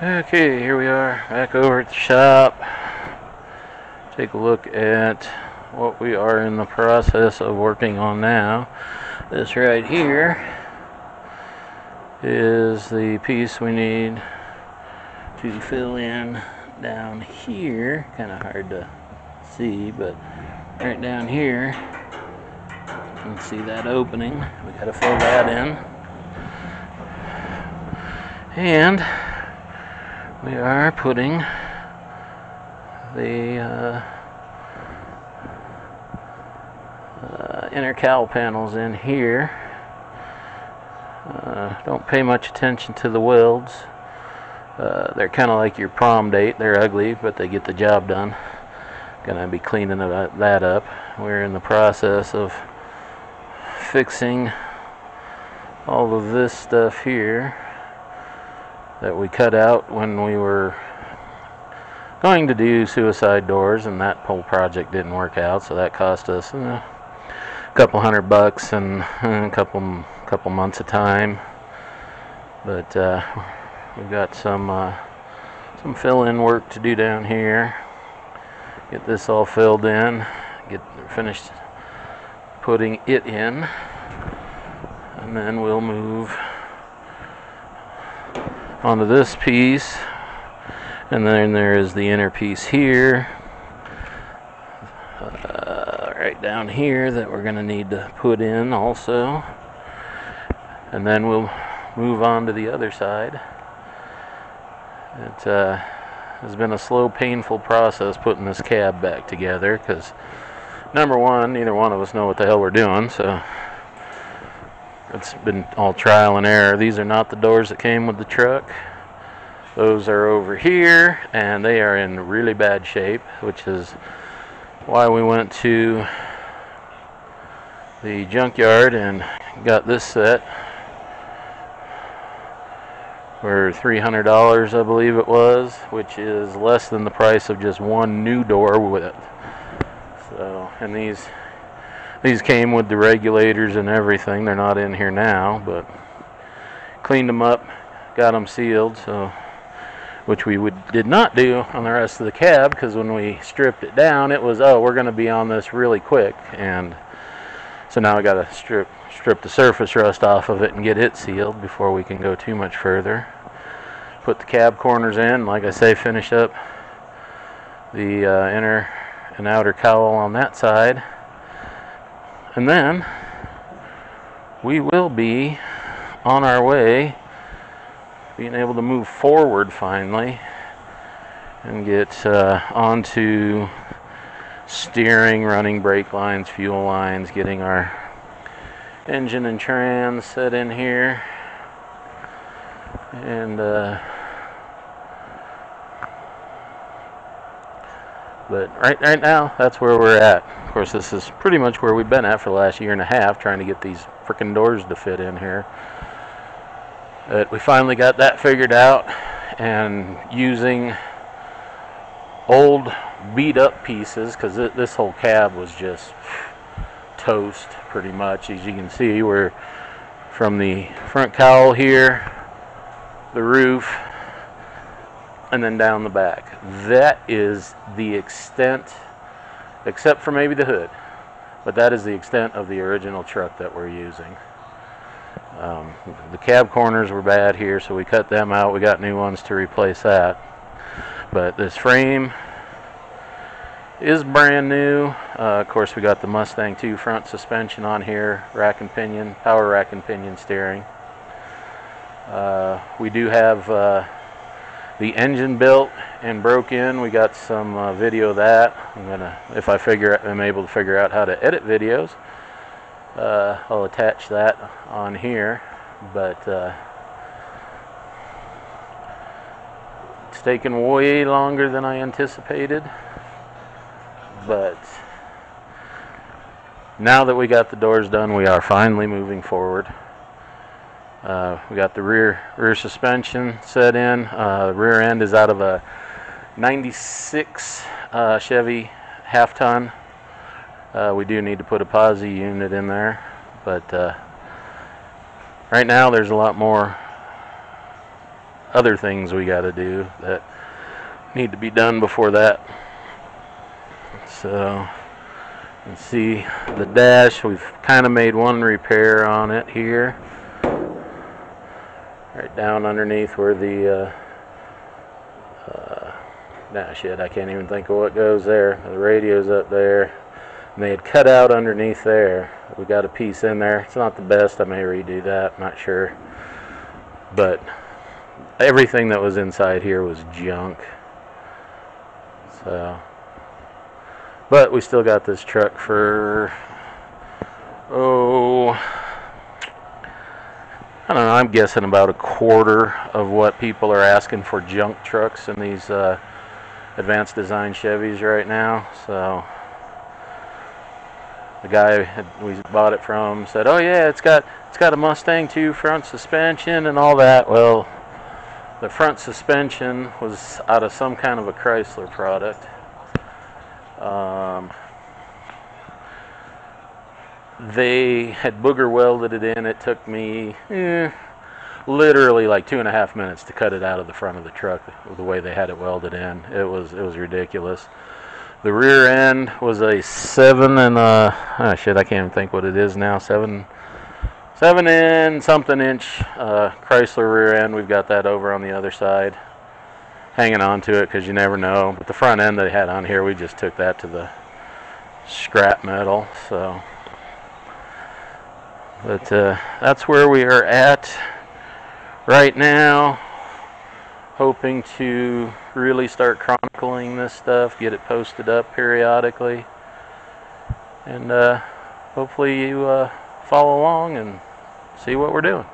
Okay, here we are back over at the shop. Take a look at what we are in the process of working on now. This right here is the piece we need to fill in down here. Kind of hard to see, but right down here, you can see that opening. We got to fill that in. And we are putting the inner cowl panels in here. Don't pay much attention to the welds. They're kind of like your prom date. They're ugly, but they get the job done. Gonna be cleaning that up. We're in the process of fixing all of this stuff here that we cut out when we were going to do suicide doors, and that whole project didn't work out, so that cost us a couple $100 and a couple months of time. But we've got some fill-in work to do down here. Get this all filled in, get finished putting it in, and then we'll move onto this piece. And then there is the inner piece here, right down here, that we're going to need to put in also. And then we'll move on to the other side. It has been a slow, painful process putting this cab back together because, number one, neither one of us know what the hell we're doing, so it's been all trial and error. These are not the doors that came with the truck. Those are over here, and they are in really bad shape, which is why we went to the junkyard and got this set for $300, I believe it was, which is less than the price of just one new door with it. So, and these came with the regulators and everything. They're not in here now, but cleaned them up, got them sealed, so, which we did not do on the rest of the cab, because when we stripped it down, it was, oh, we're going to be on this really quick, and so now we got to strip the surface rust off of it and get it sealed before we can go too much further. Put the cab corners in, like I say, finish up the inner and outer cowl on that side, and then we will be on our way, being able to move forward finally and get onto steering, running brake lines, fuel lines, getting our engine and trans set in here, and but right now that's where we're at. Of course, this is pretty much where we've been at for the last year and a half, trying to get these frickin' doors to fit in here. But we finally got that figured out, and using old beat up pieces, because this whole cab was just toast pretty much. As you can see, we're from the front cowl here, the roof, and then down the back. That is the extent, except for maybe the hood, but that is the extent of the original truck that we're using. The cab corners were bad here, so we cut them out. We got new ones to replace that. But this frame is brand new. Of course, we got the Mustang 2 front suspension on here, rack and pinion, power rack and pinion steering. We do have the engine built and broke in. We got some video of that. I'm gonna, if I'm able to figure out how to edit videos, I'll attach that on here. But it's taken way longer than I anticipated. But now that we got the doors done, we are finally moving forward. We got the rear suspension set in. The rear end is out of a 96 Chevy half-ton. We do need to put a posi unit in there, but right now there's a lot more other things we got to do that need to be done before that. So you can see the dash, we've kind of made one repair on it here, right down underneath where the shit, I can't even think of what goes there. The radio's up there, and they had cut out underneath there. We got a piece in there. It's not the best. I may redo that, not sure, but everything that was inside here was junk. So, but we still got this truck for, I don't know, I'm guessing about a quarter of what people are asking for junk trucks in these advanced design Chevys right now. So the guy we bought it from said, "Oh yeah, it's got a Mustang 2 front suspension and all that." Well, the front suspension was out of some kind of a Chrysler product. They had booger welded it in. It took me literally like 2.5 minutes to cut it out of the front of the truck, the way they had it welded in. It was ridiculous. The rear end was a 7 and I can't even think what it is now. 7 and something inch Chrysler rear end. We've got that over on the other side, hanging on to it because you never know. But the front end they had on here, we just took that to the scrap metal. So, but that's where we are at right now. Hoping to really start chronicling this stuff, get it posted up periodically, and hopefully you follow along and see what we're doing.